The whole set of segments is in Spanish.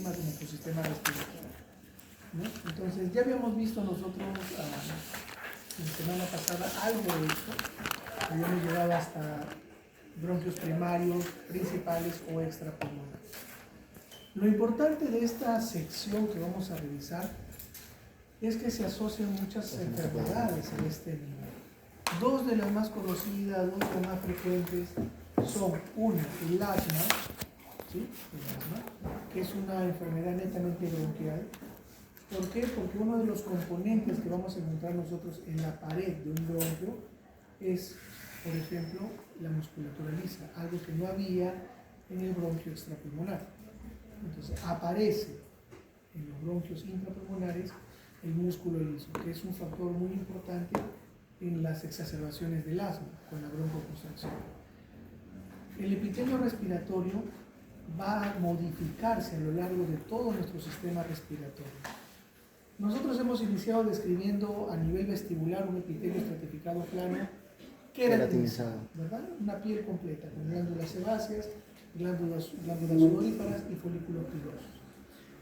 funciona como tu sistema respiratorio, ¿no? Entonces, ya habíamos visto nosotros la semana pasada algo de esto. Habíamos llegado hasta bronquios primarios, principales o extrapulmonares. Lo importante de esta sección que vamos a revisar es que se asocian muchas enfermedades en este nivel. Dos de las más conocidas, dos de las más frecuentes son, una, el asma, ¿sí? El asma, que es una enfermedad netamente bronquial. ¿Por qué? Porque uno de los componentes que vamos a encontrar nosotros en la pared de un bronquio es, por ejemplo, la musculatura lisa, algo que no había en el bronquio extrapulmonar. Entonces aparece en los bronquios intrapulmonares el músculo liso, que es un factor muy importante en las exacerbaciones del asma con la broncoconstricción. El epitelio respiratorio va a modificarse a lo largo de todo nuestro sistema respiratorio. Nosotros hemos iniciado describiendo a nivel vestibular un epitelio estratificado plano queratinizado, ¿verdad? Una piel completa con glándulas sebáceas, glándulas sudoríparas y folículos pilosos.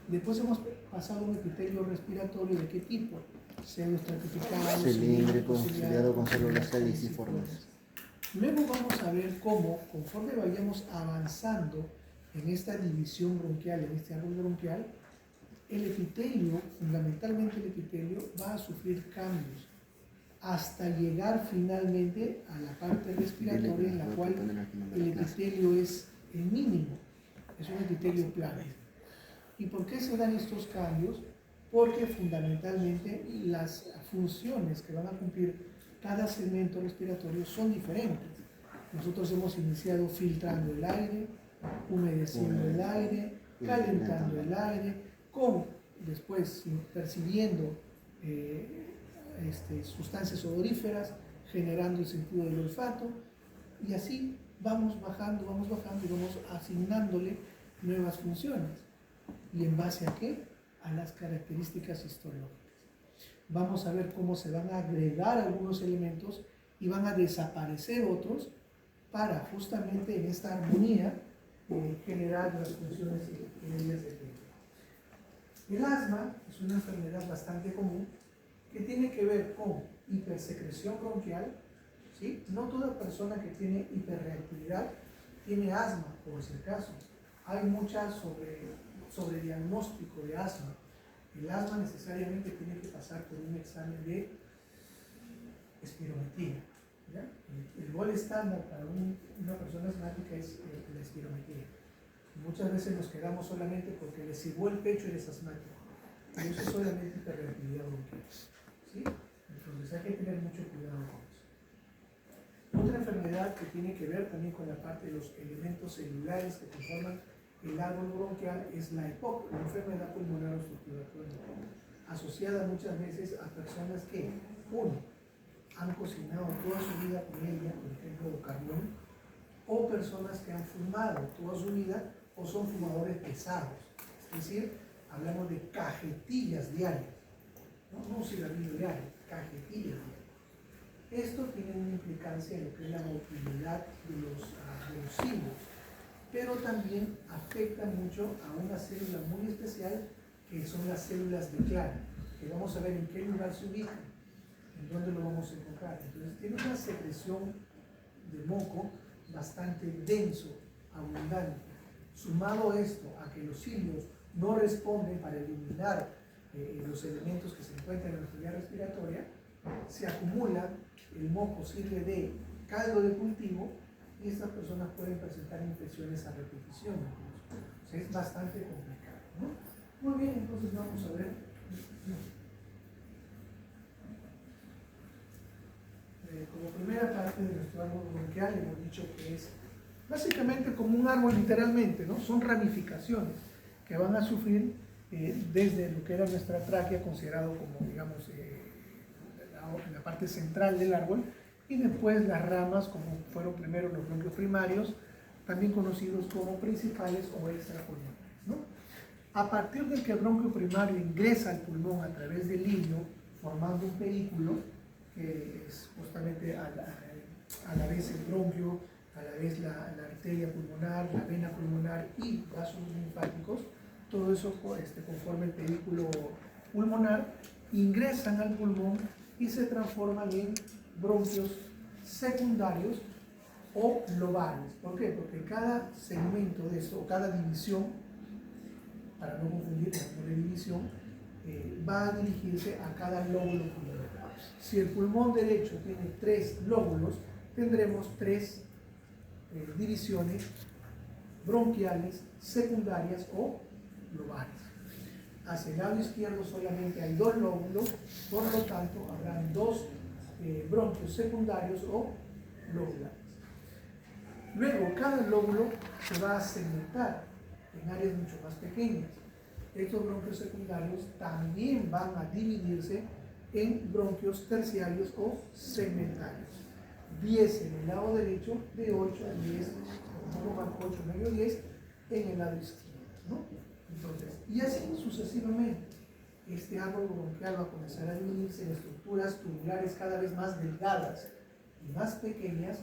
Después hemos pasado a un epitelio respiratorio, ¿de qué tipo? Pseudoestratificado, cilíndrico, ciliado con células celiciformes. Luego vamos a ver cómo, conforme vayamos avanzando en esta división bronquial, en este árbol bronquial, el epitelio, fundamentalmente el epitelio, va a sufrir cambios hasta llegar finalmente a la parte respiratoria en la cual el epitelio es el mínimo, es un epitelio plano. ¿Y por qué se dan estos cambios? Porque fundamentalmente las funciones que van a cumplir cada segmento respiratorio son diferentes. Nosotros hemos iniciado filtrando el aire, humedeciendo el aire, calentando el aire, después percibiendo sustancias odoríferas, generando el sentido del olfato, y así vamos bajando y vamos asignándole nuevas funciones. ¿Y en base a qué? A las características histológicas. Vamos a ver cómo se van a agregar algunos elementos y van a desaparecer otros para justamente en esta armonía generar las funciones que ellas dependen. El asma es una enfermedad bastante común que tiene que ver con hipersecreción bronquial, ¿sí? No toda persona que tiene hiperreactividad tiene asma, por si acaso. Hay mucha sobrediagnóstico de asma. El asma necesariamente tiene que pasar por un examen de espirometría, ¿ya? El gol estándar para una persona asmática es la espirometría. Muchas veces nos quedamos solamente porque le sirvió el pecho y eres asmático. Eso es solamente hiperreactividad bronquial, ¿sí? Entonces hay que tener mucho cuidado con eso. Otra enfermedad que tiene que ver también con la parte de los elementos celulares que conforman el árbol bronquial es la EPOC, la enfermedad pulmonar obstructiva crónica, asociada muchas veces a personas que, uno, han cocinado toda su vida con ella, por ejemplo, carbón, o personas que han fumado toda su vida o son fumadores pesados, es decir, hablamos de cajetillas diarias, no un cigarrillo diario, cajetillas diarias. Esto tiene una implicancia en lo que es la motilidad de los hilos, pero también afecta mucho a una célula muy especial que son las células de Klein, que vamos a ver en qué lugar se ubican, en dónde lo vamos a encontrar. Entonces tiene una secreción de moco bastante denso, abundante. Sumado esto a que los cilios no responden para eliminar los elementos que se encuentran en la vía respiratoria, se acumula, el moco sirve de caldo de cultivo y estas personas pueden presentar infecciones a repetición. O sea, es bastante complicado, ¿no? Muy bien, entonces vamos a ver. Como primera parte de nuestro árbol bronquial hemos dicho que es básicamente como un árbol literalmente, ¿no? Son ramificaciones que van a sufrir desde lo que era nuestra tráquea, considerado como, digamos, la parte central del árbol, y después las ramas, como fueron primero los bronquios primarios, también conocidos como principales o extrapulmonares, ¿no? A partir de que el bronquio primario ingresa al pulmón a través del liño, formando un pedículo, que es justamente a la vez el bronquio, a la vez la arteria pulmonar, la vena pulmonar y vasos linfáticos, todo eso conforma el pedículo pulmonar, ingresan al pulmón y se transforman en bronquios secundarios o lobales. ¿Por qué? Porque cada segmento de eso, o cada división, para no confundir con la división, va a dirigirse a cada lóbulo pulmonar. Si el pulmón derecho tiene 3 lóbulos, tendremos 3 divisiones bronquiales, secundarias o lobales. Hacia el lado izquierdo solamente hay 2 lóbulos, por lo tanto habrán 2 bronquios secundarios o lobulares. Luego, cada lóbulo se va a segmentar en áreas mucho más pequeñas. Estos bronquios secundarios también van a dividirse en bronquios terciarios o segmentarios. 10 en el lado derecho, de 8 a 10, un poco más 8, medio 10 en el lado izquierdo, ¿no? Entonces, y así sucesivamente. Este árbol bronquial va a comenzar a dividirse en estructuras tubulares cada vez más delgadas y más pequeñas,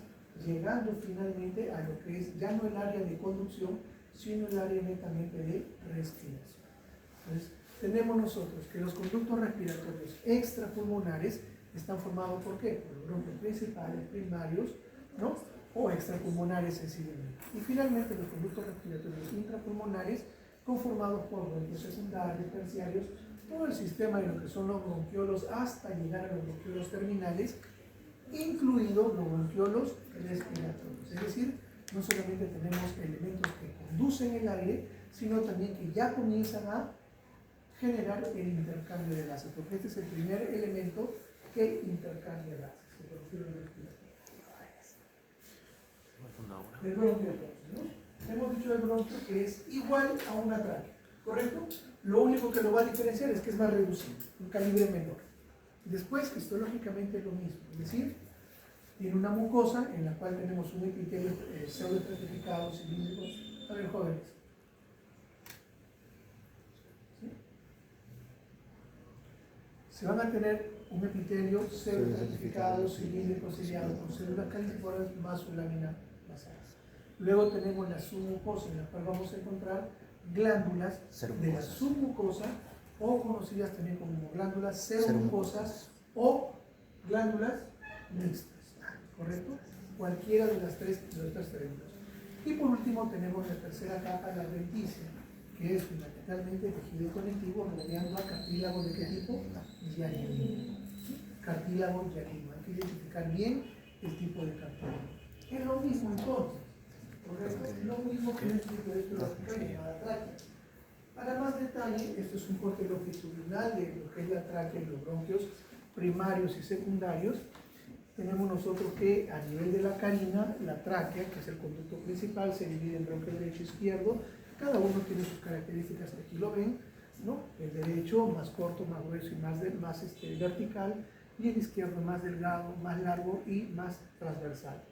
llegando finalmente a lo que es ya no el área de conducción, sino el área netamente de respiración. Entonces, tenemos nosotros que los conductos respiratorios extrapulmonares están formados ¿por qué? Por los bronquios principales, primarios, ¿no? O extrapulmonares sensiblemente. Y finalmente los conductos respiratorios intrapulmonares conformados por bronquios secundarios, terciarios, todo el sistema de lo que son los bronquiolos hasta llegar a los bronquiolos terminales, incluidos los bronquiolos respiratorios. Es decir, no solamente tenemos elementos que conducen el aire, sino también que ya comienzan a generar el intercambio de gases, porque este es el primer elemento que intercambia gases, el bronquiolo respiratorio. El bronquio, ¿no? Hemos dicho del bronquio que es igual a una tráquea, ¿correcto? Lo único que lo va a diferenciar es que es más reducido, un calibre menor. Después, histológicamente es lo mismo, es decir, tiene una mucosa en la cual tenemos un epitelio pseudoestratificado, cilíndricos. A ver, jóvenes. ¿Sí? Se van a tener un epitelio pseudoestratificado, cilíndrico, ciliado, con células caliciformes más su lámina basal. Luego tenemos la submucosa, en la cual vamos a encontrar glándulas de la submucosa, o conocidas también como glándulas seromucosas o glándulas mixtas, ¿correcto? Cualquiera de las tres términos. Y por último tenemos la tercera capa, la adventicia, que es fundamentalmente tejido conectivo rodeando a cartílago de qué tipo? Yarino. Cartílago yarino. Hay que identificar bien el tipo de cartílago. Es lo mismo entonces, ¿correcto? Es lo mismo que en el tipo de estructura llamada tráquea. Para más detalle, esto es un corte longitudinal de lo que es la tráquea y los bronquios primarios y secundarios. Tenemos nosotros que a nivel de la carina, la tráquea, que es el conducto principal, se divide en bronquio derecho y izquierdo. Cada uno tiene sus características, que aquí lo ven, ¿no? El derecho más corto, más grueso y más vertical, y el izquierdo más delgado, más largo y más transversal.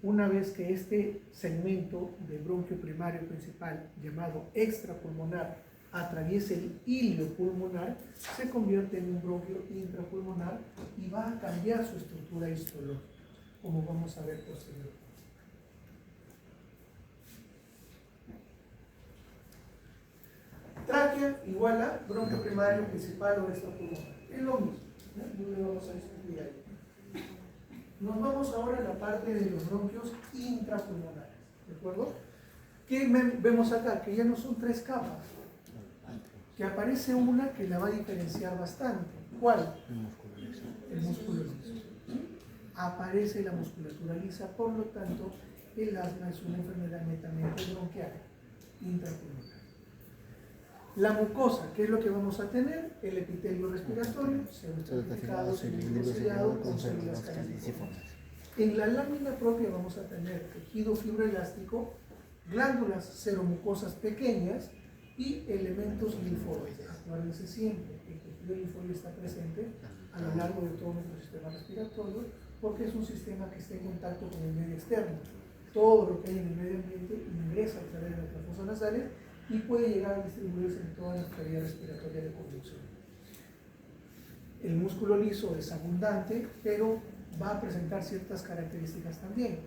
Una vez que este segmento de bronquio primario principal, llamado extrapulmonar, atraviese el hilio pulmonar, se convierte en un bronquio intrapulmonar y va a cambiar su estructura histológica, como vamos a ver posteriormente. Tráquea igual a bronquio primario principal o extrapulmonar. Es lo mismo, ¿no? No le vamos a discutir ahí. Nos vamos ahora a la parte de los bronquios intrapulmonares, ¿de acuerdo? ¿Qué vemos acá? Que ya no son 3 capas, que aparece una que la va a diferenciar bastante. ¿Cuál? El músculo liso. Aparece la musculatura lisa, por lo tanto, el asma es una enfermedad netamente bronquial, intrapulmonar. La mucosa, ¿qué es lo que vamos a tener? El epitelio respiratorio, pseudoestratificado, cilíndrico, con células caliciformes. En la lámina propia vamos a tener tejido fibroelástico, glándulas seromucosas pequeñas y elementos linfóides. Acuérdense siempre que el tejido linfóide está presente a lo largo de todo nuestro sistema respiratorio, porque es un sistema que está en contacto con el medio externo. Todo lo que hay en el medio ambiente ingresa a través de nuestras fosas nasales y puede llegar a distribuirse en toda nuestra vía respiratoria de conducción. El músculo liso es abundante, pero va a presentar ciertas características también.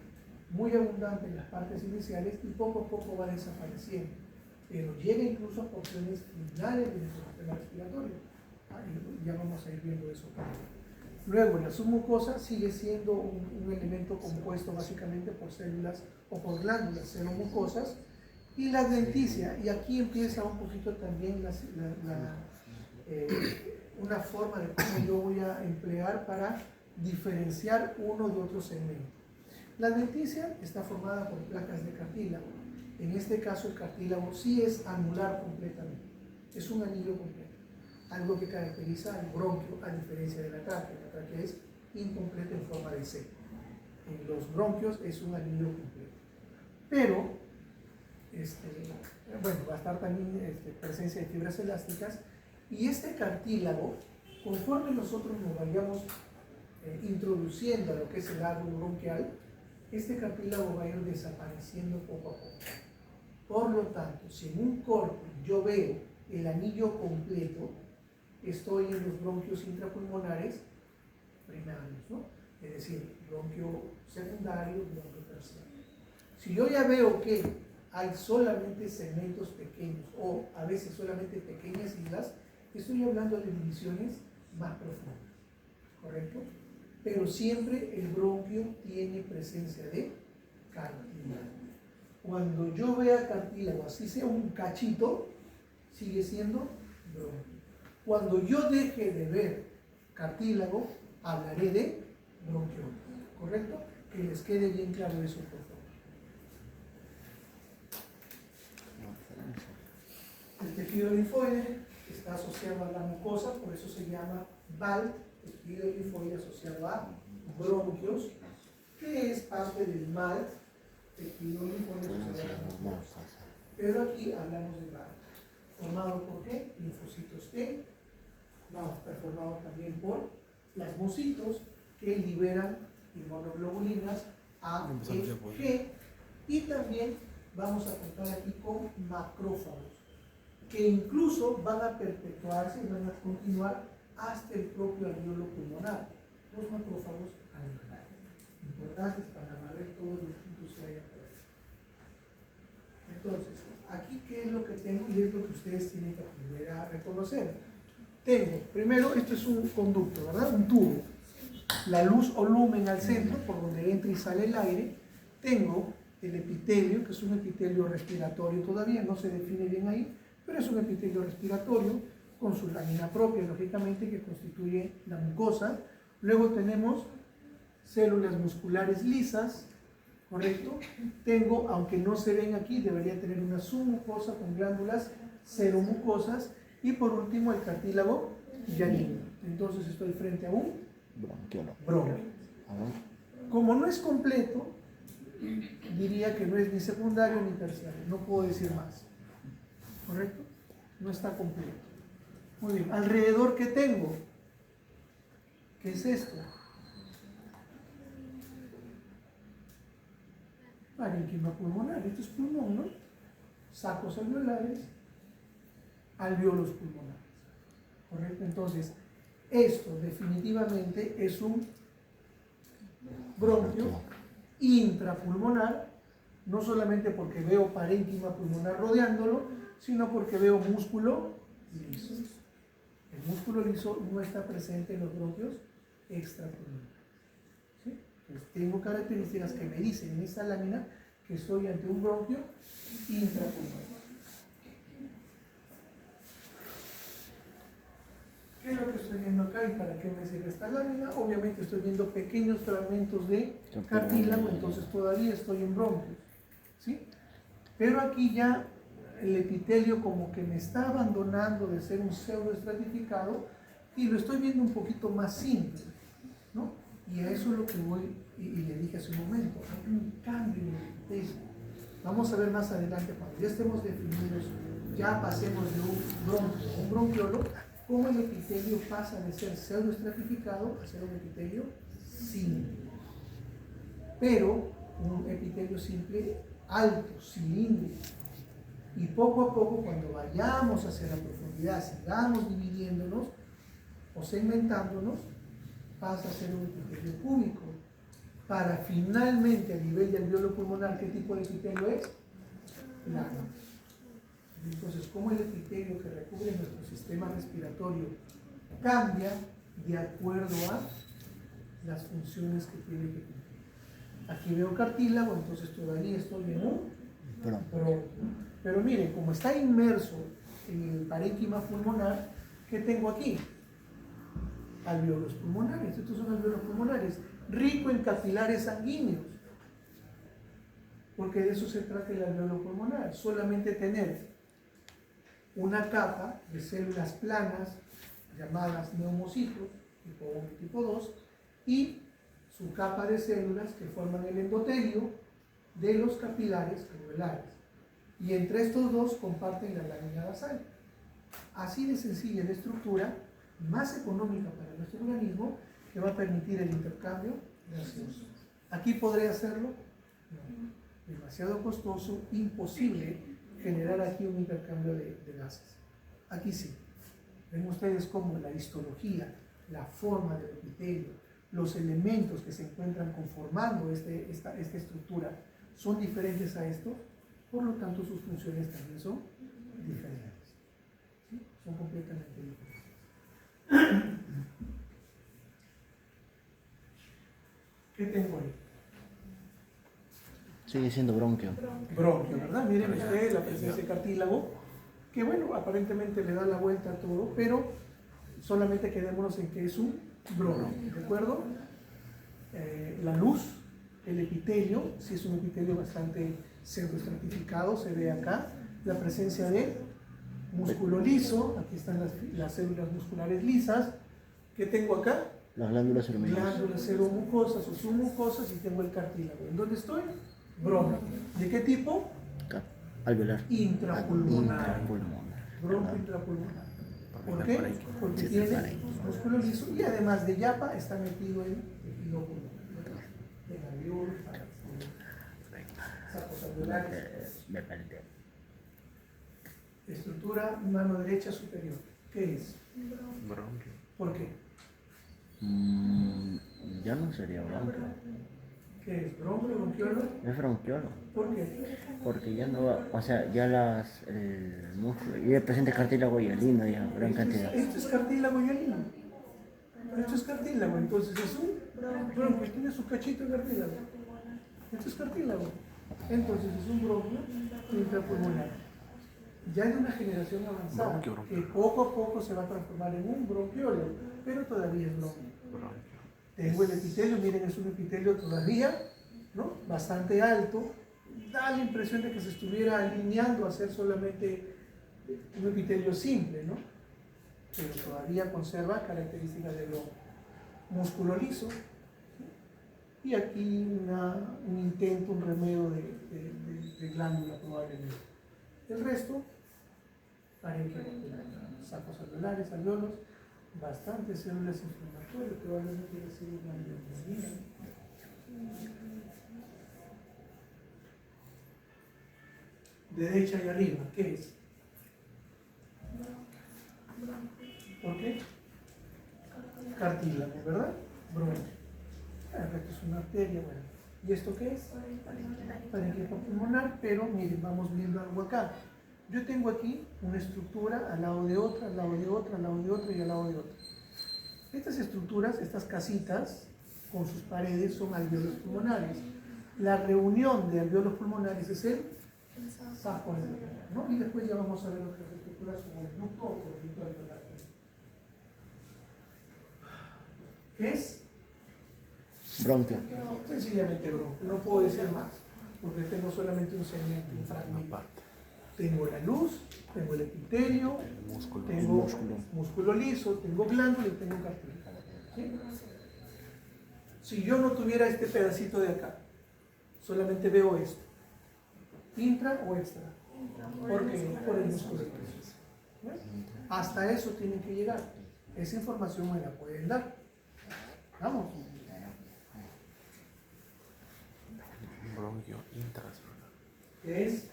Muy abundante en las partes iniciales y poco a poco va desapareciendo. pero llega incluso a porciones finales de nuestro sistema respiratorio. Y ya vamos a ir viendo eso. Luego, la submucosa sigue siendo un elemento compuesto básicamente por células o por glándulas seromucosas, y la denticia, y aquí empieza un poquito también una forma de cómo yo voy a emplear para diferenciar uno de otro segmento. La denticia está formada por placas de cartílago. En este caso el cartílago sí es anular completamente, es un anillo completo, algo que caracteriza al bronquio a diferencia de la tráquea. La tráquea es incompleta en forma de C. En los bronquios es un anillo completo. Pero, bueno, va a estar también presencia de fibras elásticas, y este cartílago, conforme nosotros nos vayamos introduciendo a lo que es el árbol bronquial, este cartílago va a ir desapareciendo poco a poco. Por lo tanto, si en un corte yo veo el anillo completo, estoy en los bronquios intrapulmonares primarios, ¿no? Es decir, bronquio secundario, bronquio terciario. Si yo ya veo que hay solamente segmentos pequeños o a veces solamente pequeñas islas, estoy hablando de divisiones más profundas, ¿correcto? Pero siempre el bronquio tiene presencia de cartílago. Cuando yo vea cartílago, así sea un cachito, sigue siendo bronquio. Cuando yo deje de ver cartílago, hablaré de bronquiola, ¿correcto? Que les quede bien claro eso, por favor. El tejido linfoide está asociado a la mucosa, por eso se llama BAL, tejido linfoide asociado a bronquios, que es parte del MAL, tejido linfoide asociado a la mucosa. Pero aquí hablamos de BAL, formado por ¿qué? Linfocitos T, formado también por plasmocitos que liberan inmunoglobulinas A, E, G, y también vamos a contar aquí con macrófagos, que incluso van a perpetuarse y van a continuar hasta el propio alveolo pulmonar. Los macrófagos alveolares, importantes para barrer todos los puntos que hay afuera. Entonces, aquí qué es lo que tengo, y es lo que ustedes tienen que aprender a reconocer. Tengo, primero, esto es un conducto, ¿verdad? Un tubo. La luz o lumen al centro, por donde entra y sale el aire. Tengo el epitelio, que es un epitelio respiratorio todavía, no se define bien ahí, pero es un epitelio respiratorio con su lámina propia, lógicamente, que constituye la mucosa. Luego tenemos células musculares lisas, ¿correcto? Tengo, aunque no se ven aquí, debería tener una submucosa con glándulas seromucosas, y por último el cartílago llanino. Entonces estoy frente a un bronquio. Como no es completo, diría que no es ni secundario ni terciario, no puedo decir más, ¿correcto? No está completo. Muy bien, alrededor, ¿qué tengo? ¿Qué es esto? Parénquima pulmonar, esto es pulmón, ¿no? Sacos alveolares, alvéolos pulmonares, ¿correcto? Entonces, esto definitivamente es un bronquio intrapulmonar, no solamente porque veo parénquima pulmonar rodeándolo, sino porque veo músculo liso. El músculo liso no está presente en los bronquios extrapulmonares. ¿Sí? Entonces, tengo características que me dicen en esta lámina que estoy ante un bronquio intrapulmonar. ¿Qué es lo que estoy viendo acá y para qué me sirve esta lámina? Obviamente estoy viendo pequeños fragmentos de cartílago, entonces todavía estoy en bronquios, ¿sí? Pero aquí ya el epitelio como que me está abandonando de ser un pseudoestratificado y lo estoy viendo un poquito más simple, ¿no? Y a eso es lo que voy, y le dije hace un momento, hay un cambio en el epitelio. Vamos a ver más adelante, cuando ya estemos definidos, ya pasemos de un bronquio a un bronquiolo, cómo el epitelio pasa de ser pseudoestratificado a ser un epitelio simple. Pero un epitelio simple alto, cilíndrico. Y poco a poco, cuando vayamos hacia la profundidad, sigamos dividiéndonos o segmentándonos, pasa a ser un epitelio cúbico. Para finalmente, a nivel del alvéolo pulmonar, ¿qué tipo de epitelio es? Plano. Entonces, cómo el epitelio que recubre nuestro sistema respiratorio cambia de acuerdo a las funciones que tiene que cumplir. Aquí veo cartílago, entonces todavía estoy en un bronquio. Pero miren, como está inmerso en el parénquima pulmonar, ¿qué tengo aquí? Alvéolos pulmonares. Estos son alvéolos pulmonares, rico en capilares sanguíneos, porque de eso se trata el alvéolo pulmonar, solamente tener una capa de células planas llamadas neumocitos, tipo 1 y tipo 2, y su capa de células que forman el endotelio de los capilares alveolares. Y entre estos dos comparten la lámina basal. Así de sencilla la estructura, más económica para nuestro organismo, que va a permitir el intercambio gaseoso. ¿Aquí podré hacerlo? No. Demasiado costoso, imposible generar aquí un intercambio de gases. Aquí sí. Ven ustedes cómo la histología, la forma del epitelio, los elementos que se encuentran conformando esta estructura son diferentes a estos, por lo tanto sus funciones también son diferentes. ¿Sí? Son completamente diferentes. ¿Qué tengo ahí? Sigue siendo bronquio. Bronquio, ¿verdad? Miren ustedes la presencia de cartílago, que bueno, aparentemente le da la vuelta a todo, pero solamente quedémonos en que es un bronquio, ¿de acuerdo? La luz, el epitelio, si es un epitelio bastante pseudoestratificado, se ve acá, la presencia de músculo liso, aquí están las células musculares lisas. ¿Qué tengo acá? Las glándulas serominosas. Glándulas seromucosas o submucosas, y tengo el cartílago. ¿En dónde estoy? Bronquio. ¿De qué tipo? Alveolar. Intrapulmonar. Bronquio intrapulmonar. ¿Por qué? Porque tiene músculo liso y además de yapa está metido en tejido pulmonar. En alveolos, sacos alveolares. Estructura mano derecha superior. ¿Qué es? Bronquio. ¿Por qué? Ya no sería bronquio. ¿Qué es? ¿Bronquio, bronquiolo? Es bronquiolo. ¿Por qué? Porque ya no va, o sea, ya el músculo, y el presente cartílago y hialino ya, gran cantidad. Esto es cartílago y hialino. Esto es cartílago, entonces es un bronquio, tiene su cachito de cartílago. Esto es cartílago. Entonces es un bronquio intrapulmonar. Ya en una generación avanzada, que poco a poco se va a transformar en un bronquiolo, pero todavía es bronquio. Tengo el epitelio, miren, es un epitelio todavía, ¿no? Bastante alto. Da la impresión de que se estuviera alineando a ser solamente un epitelio simple, ¿no? Pero todavía conserva características de lo músculo liso. ¿Sí? Y aquí un intento, un remedio de glándula probablemente. El resto, sacos alveolares, alveolos, bastantes células inflamatorias, probablemente reciben una neumonía. Derecha y arriba, ¿qué es? ¿Por qué? Cartílago, ¿verdad? Bronquio. El resto es una arteria, bueno. ¿Y esto qué es? Parénquima pulmonar, pero miren, vamos viendo algo acá. Yo tengo aquí una estructura al lado de otra, al lado de otra, al lado de otra y al lado de otra. Estas estructuras, estas casitas, con sus paredes, son alvéolos pulmonares. La reunión de alvéolos pulmonares es el saco alveolar, ¿no? Y después ya vamos a ver otras estructuras como el ducto o el ducto alveolar. ¿Qué es? Bronquio. Sencillamente bronquio, no puedo decir más, porque tengo solamente un segmento, un fragmento. Tengo la luz, tengo el epitelio, tengo músculo liso, tengo glándula y tengo cartílago. ¿Sí? Si yo no tuviera este pedacito de acá, solamente veo esto, intra o extra, porque por el músculo liso. Hasta eso tienen que llegar. Esa información me la pueden dar. Vamos. Bronquio intracelular. ¿Qué es?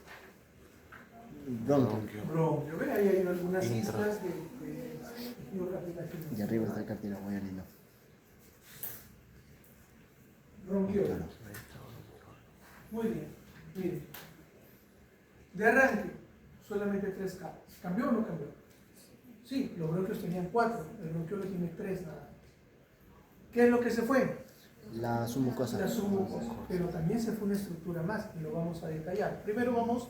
Bronquio. Bronquio. ¿Ve? Ahí hay algunas islas de geográficas. Y arriba está el cartílago hialino. Bronquio. Muy bien. Miren. De arranque, solamente 3 capas. ¿Cambió o no cambió? Sí, los bronquios tenían 4, el bronquiolo tiene 3 nada más. ¿Qué es lo que se fue? La submucosa. La submucosa, pero también se fue una estructura más y lo vamos a detallar. Primero vamos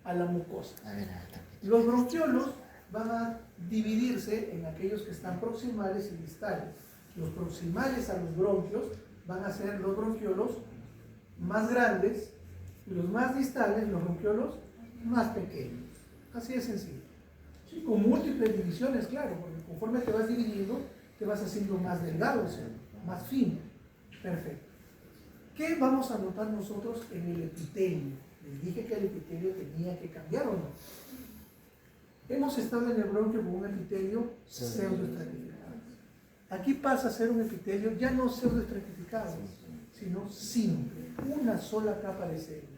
a la mucosa. A ver, está. Los bronquiolos van a dividirse en aquellos que están proximales y distales. Los proximales a los bronquios van a ser los bronquiolos más grandes y los más distales, los bronquiolos más pequeños. Así de sencillo. Sí, con múltiples divisiones, claro, porque conforme te vas dividiendo, te vas haciendo más delgado, o sea, más fino. Perfecto. ¿Qué vamos a notar nosotros en el epitelio? Les dije que el epitelio tenía que cambiar o no. Hemos estado en el bronquio con un epitelio pseudoestratificado. Aquí pasa a ser un epitelio ya no pseudoestratificado, sino simple, una sola capa de células.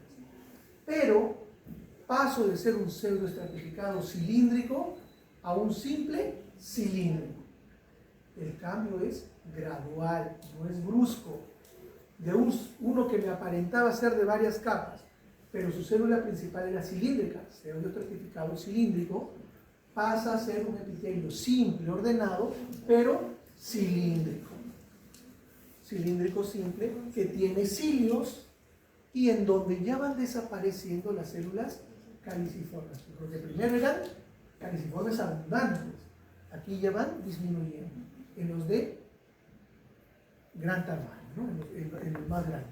Pero paso de ser un pseudoestratificado cilíndrico a un simple cilíndrico. El cambio es gradual, no es brusco. De uno que me aparentaba ser de varias capas, pero su célula principal era cilíndrica, pseudoestratificado cilíndrico, pasa a ser un epitelio simple, ordenado, pero cilíndrico. Cilíndrico simple, que tiene cilios y en donde ya van desapareciendo las células caliciformes. Porque primero eran caliciformes abundantes, aquí ya van disminuyendo en los de gran tamaño, ¿no? en los más grandes.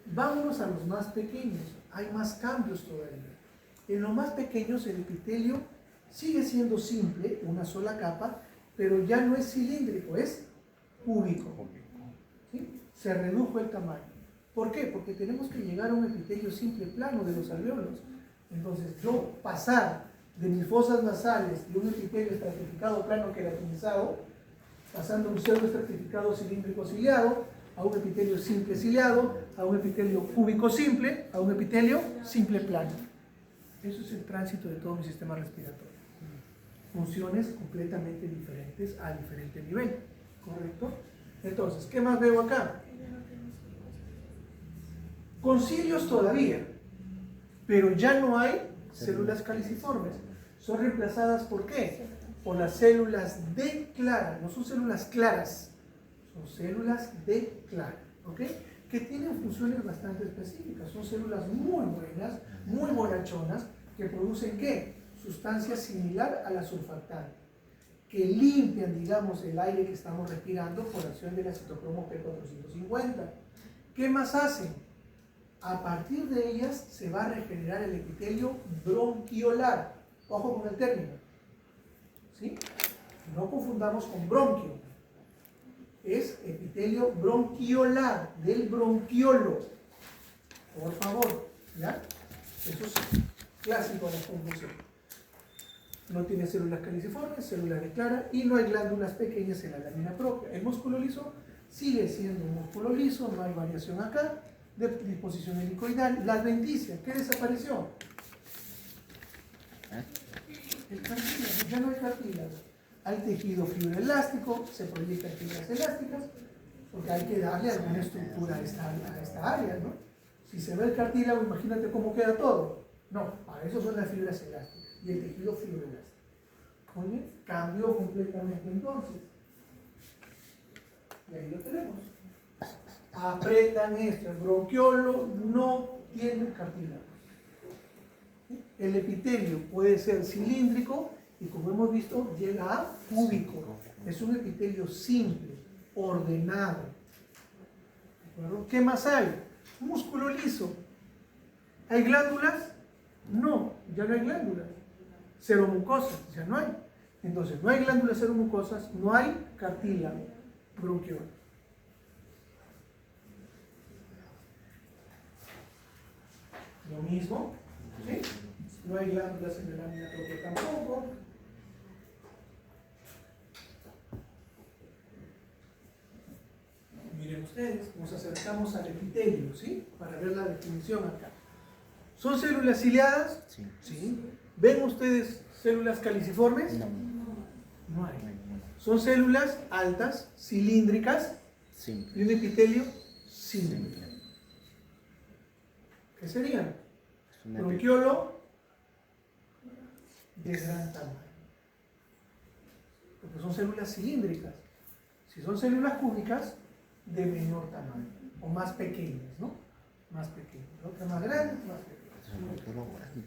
Vámonos a los más pequeños, hay más cambios todavía. En los más pequeños el epitelio sigue siendo simple, una sola capa, pero ya no es cilíndrico, es cúbico. ¿Sí? Se redujo el tamaño. ¿Por qué? Porque tenemos que llegar a un epitelio simple plano de los alvéolos. Entonces, yo pasar de mis fosas nasales de un epitelio estratificado plano queratinizado, pasando a un pseudoestratificado cilíndrico ciliado, a un epitelio simple ciliado, a un epitelio cúbico simple, a un epitelio simple plano. Eso es el tránsito de todo mi sistema respiratorio. Funciones completamente diferentes a diferente nivel, ¿correcto? Entonces, ¿qué más veo acá? Concilios todavía, pero ya no hay células caliciformes. Son reemplazadas ¿por qué? Por las células de clara, no son células claras, son células de clara, ¿ok? Que tienen funciones bastante específicas. Son células muy buenas, muy bonachonas, que producen ¿qué? Sustancia similar a la surfactante, que limpian, digamos, el aire que estamos respirando por acción del citocromo P450. ¿Qué más hacen? A partir de ellas se va a regenerar el epitelio bronquiolar. Ojo con el término. ¿Sí? No confundamos con bronquio. Es epitelio bronquiolar, del bronquiolo. Por favor, ¿ya? Eso es clásico de la confusión. No tiene células caliciformes, células de clara y no hay glándulas pequeñas en la lámina propia. El músculo liso sigue siendo un músculo liso, no hay variación acá, de disposición helicoidal. La adventicia, ¿qué desapareció? El cartílago, ya no hay cartílago. Hay tejido fibroelástico, se proyectan fibras elásticas, porque hay que darle alguna estructura a esta área, ¿no? Si se ve el cartílago, imagínate cómo queda todo. No, para eso son las fibras elásticas y el tejido fibroelástico. Muy bien, cambió completamente entonces. Y ahí lo tenemos. Aprendan esto, el bronquiolo no tiene cartílago. El epitelio puede ser cilíndrico y como hemos visto llega a cúbico. Es un epitelio simple, ordenado. ¿De acuerdo? ¿Qué más hay? Músculo liso. ¿Hay glándulas? No, ya no hay glándulas. Seromucosas, ya no hay. Entonces, no hay glándulas seromucosas, no hay cartílago bronquiolo. Lo mismo, ¿sí? No hay glándulas en la lámina propia tampoco. Miren ustedes, nos acercamos al epitelio, ¿sí? Para ver la definición acá. ¿Son células ciliadas? Sí. Sí. ¿Ven ustedes células caliciformes? No. No hay. ¿Son células altas, cilíndricas? Simple. ¿Y un epitelio? Simple. ¿Qué serían? Es una Bronquiolo de gran tamaño. Porque son células cilíndricas. Si son células cúbicas, de menor tamaño, o más pequeñas, ¿no? Más pequeñas. La otra más grande, más pequeña. Es un bronquiolo grande.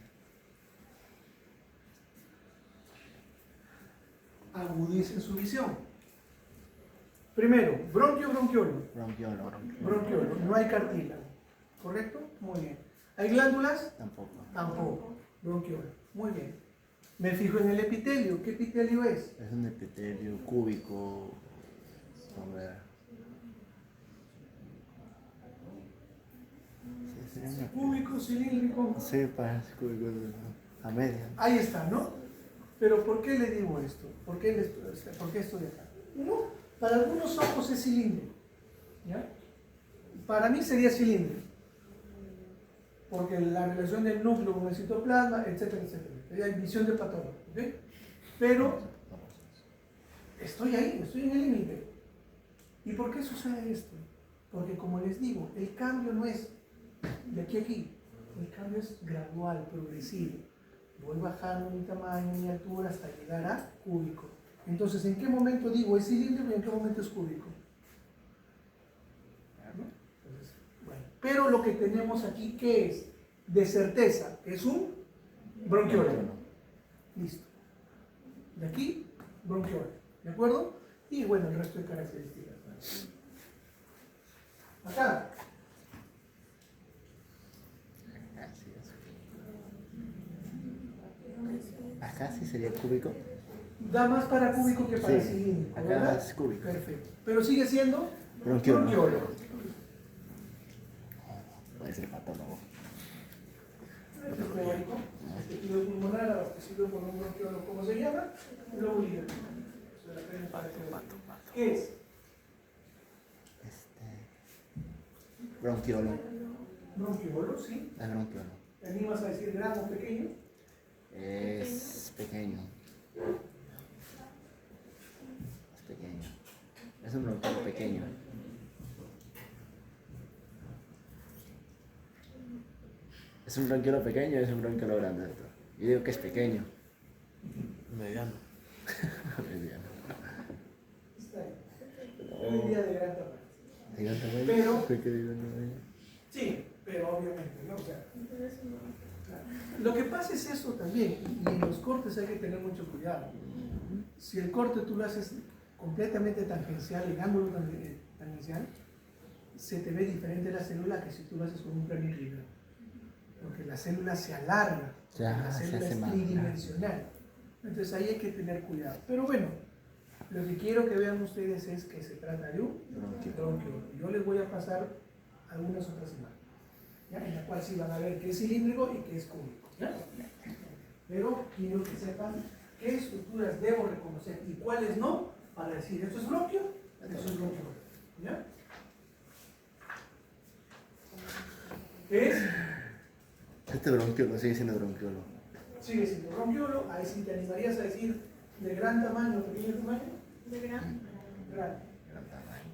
Agudicen su visión. Primero, bronquiolo. Bronquiolo. Bronquiolo, no hay cartílago. ¿Correcto? Muy bien. ¿Hay glándulas? Tampoco. Tampoco. Bronquiolo. Muy bien. Me fijo en el epitelio. ¿Qué epitelio es? Es un epitelio cúbico. A ver. Sí, sería una- Cúbico, cilíndrico. Sí, parece cúbico. A media. Ahí está, ¿no? Pero ¿por qué le digo esto? ¿Por qué esto de acá? Uno, para algunos ojos es cilíndrico. ¿Ya? Para mí sería cilíndrico. Porque la relación del núcleo con el citoplasma, etcétera, etcétera. Sería visión de patólogo. ¿Ok? Pero estoy ahí, estoy en el límite. ¿Y por qué sucede esto? Porque como les digo, el cambio no es de aquí a aquí. El cambio es gradual, progresivo. Voy bajando mi tamaño, mi altura hasta llegar a cúbico. Entonces, ¿en qué momento digo es cilíndrico y en qué momento es cúbico? ¿No? Entonces, bueno. Pero lo que tenemos aquí, ¿qué es? De certeza, es un bronquiolo. Listo. De aquí, bronquiolo. ¿De acuerdo? Y bueno, el resto de características. Acá. Así es. Acá sí sería cúbico. Da más para cúbico que para Sí, cilíndrico, acá ¿verdad? es cúbico. Perfecto. Pero sigue siendo Bronquiolo. Puede ser patólogo. Este tejido pulmonar abastecido por un bronquiolo, ¿cómo se llama? Globo líder. ¿Qué es? Bronquiolo. Bronquiolo, sí. Es bronquiolo. ¿Te animas a decir grande o pequeño? Es pequeño. Es pequeño. Es un bronquiolo pequeño. ¿Es un bronquiolo pequeño o es un bronquiolo grande, doctor? Yo digo que es pequeño. Mediano. Mediano. Está ahí. Yo diría de gran tamaño. ¿De gran tamaño? Pero- ¿Por qué de gran tamaño? Sí, pero obviamente, ¿no? O sea, claro. Lo que pasa es eso también, y en los cortes hay que tener mucho cuidado. Si el corte tú lo haces completamente tangencial, en ángulo tangencial, se te ve diferente la célula que si tú lo haces con un plano inclinado. Porque la célula se alarga, Ya, la se célula hace es más tridimensional. Entonces ahí hay que tener cuidado. Pero bueno, lo que quiero que vean ustedes es que se trata de un bronquiolo. Yo les voy a pasar algunas otras imágenes, ¿ya? En la cual sí van a ver que es cilíndrico y que es cúbico, ¿ya? Pero quiero que sepan qué estructuras debo reconocer y cuáles no, para decir esto es bronquio, esto es bronquiolo, ¿ya? ¿Qué es? Este bronquiolo sigue siendo bronquiolo. Sigue siendo bronquiolo. Ahí sí te animarías a decir de gran tamaño o pequeño tamaño. De gran. Grande. Gran tamaño.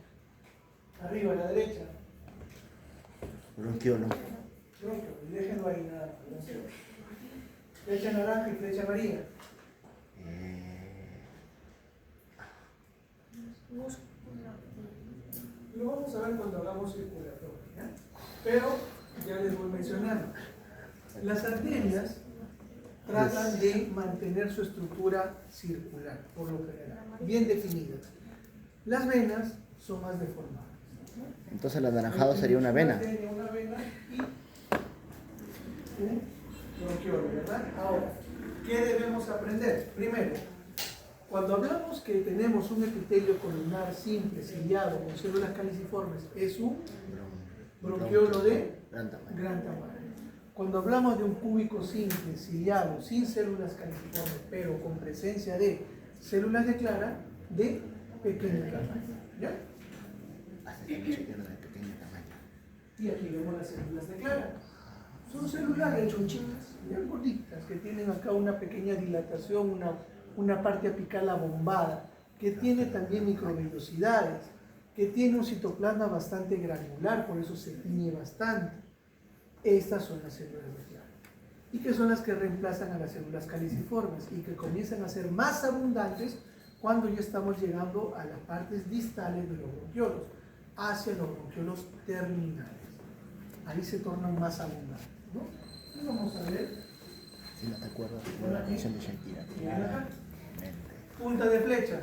Arriba a la derecha, Bronquiolo. bronquio, y déjenlo ahí nada más, no sé. Flecha naranja y flecha amarilla. Lo vamos a ver cuando hagamos circulatorio, ¿ya? Pero ya les voy mencionando. Las arterias tratan de mantener su estructura circular, por lo general, bien definidas. Las venas son más deformadas. Entonces el anaranjado sería una vena. Una vena y un bronquiolo, ¿verdad? Ahora, ¿qué debemos aprender? Primero, cuando hablamos que tenemos un epitelio columnar simple, ciliado, con células caliciformes, es un bronquiolo de gran tamaño. gran tamaño. Cuando hablamos de un cúbico simple, ciliado, sin células caliciformes, pero con presencia de células de Clara, de pequeño tamaño. ¿Ya? Hace que se pierda de pequeño tamaño. Y aquí vemos las células de Clara. Son células rechonchitas, bien gorditas, que tienen acá una pequeña dilatación, una parte apical abombada, que tiene también microvellosidades, que tiene un citoplasma bastante granular, por eso se tiñe bastante. Estas son las células de Clara. y que son las que reemplazan a las células caliciformes y que comienzan a ser más abundantes cuando ya estamos llegando a las partes distales de los bronquiolos, hacia los bronquiolos terminales. Ahí se tornan más abundantes, ¿no? Y vamos a ver. Si no te acuerdas de la canción de Shakira. Acá. Punta de flecha.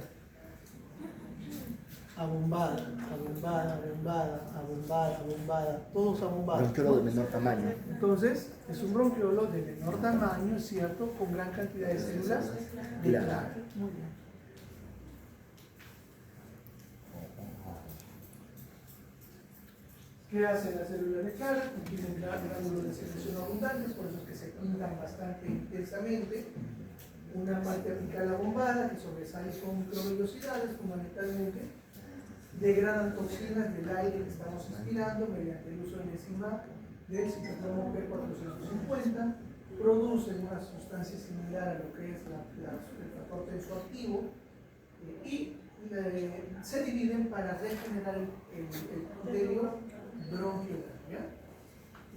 Abombada, abombada, abombada, abombada, abombada, todos abombados. Bronquiolo de menor tamaño. Entonces, es un bronquiolo de menor tamaño, ¿cierto? Con gran cantidad de células de Claro. clara. Muy bien. ¿Qué hacen las células de clara? Contienen gránulos de secreción abundantes, por eso es que se pintan bastante intensamente. Una parte apical abombada que sobresale con microvellosidades, fundamentalmente degradan toxinas del aire que estamos inspirando mediante el uso de enzima del citocromo P450, producen una sustancia similar a lo que es el factor tensoactivo y se dividen para regenerar el epitelio bronquiolar, ¿ya?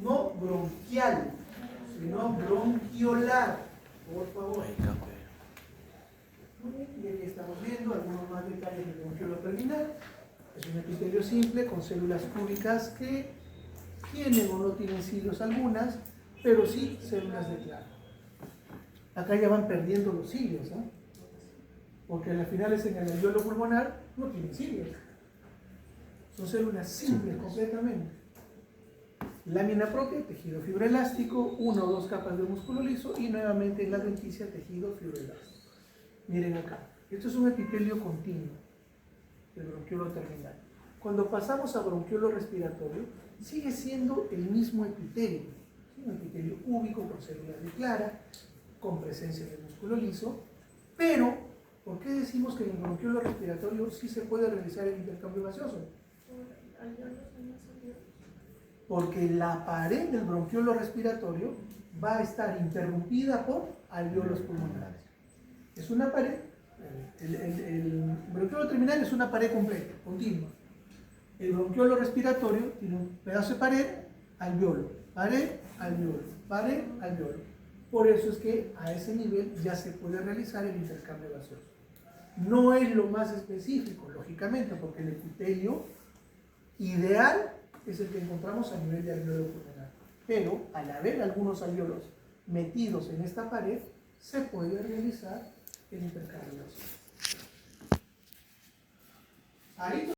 No bronquial, sino bronquiolar, por favor. Muy bien, y aquí estamos viendo algunos más detalles del bronquiolo terminal. Es un epitelio simple con células cúbicas que tienen o no tienen cilios algunas, pero sí células de clara. Acá ya van perdiendo los cilios, ¿no? Porque las finales en el alveolo pulmonar no tienen cilios. Son células simples completamente. Lámina propia, tejido fibroelástico, 1 o 2 capas de músculo liso y nuevamente en la denticia tejido fibroelástico. Miren acá, esto es un epitelio continuo del bronquiolo terminal. Cuando pasamos a bronquiolo respiratorio, sigue siendo el mismo epitelio, ¿sí? Un epitelio cúbico con células de clara, con presencia de músculo liso, pero ¿por qué decimos que en el bronquiolo respiratorio sí se puede realizar el intercambio gaseoso? Porque la pared del bronquiolo respiratorio va a estar interrumpida por alveolos pulmonares. Es una pared, el bronquiolo terminal es una pared completa, continua. El bronquiolo respiratorio tiene un pedazo de pared, alveolo, pared, alveolo, pared, alveolo. Por eso es que a ese nivel ya se puede realizar el intercambio gaseoso. No es lo más específico, lógicamente, porque el epitelio ideal es el que encontramos a nivel de alveolo pulmonar. Pero al haber algunos alveolos metidos en esta pared, se puede realizar el intercambio gaseoso. Ahí